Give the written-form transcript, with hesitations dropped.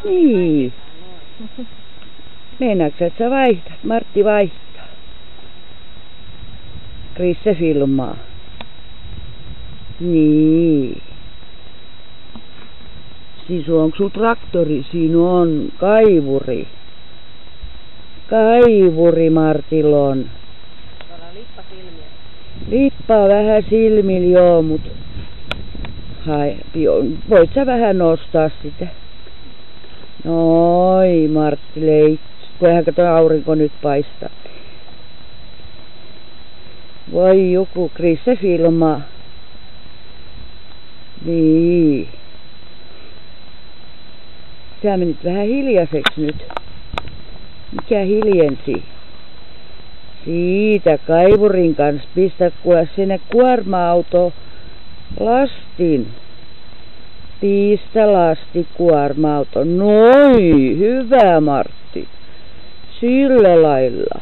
Niin. Meinaatko, että sä vaihtat? Martti vaihtaa. Krisse filmaa. Niin. Siis onko sul traktori? Siinä on kaivuri. Kaivuri Martilla on. Tuolla on lippa silmiä. Lippaa vähän silmillä joo, mut voit sä vähän nostaa sitä. Noi Martti leikki, kun eihän kato aurinko nyt paistaa. Voi joku, Krisse filmaa. Niin. Sä menit vähän hiljaiseksi nyt. Mikä hiljensi? Siitä kaivurin kanssa pistä kuule sinne kuorma-auto lastin. Pistä lasti kuorma-auto. Noi, hyvä Martti. Sillä lailla.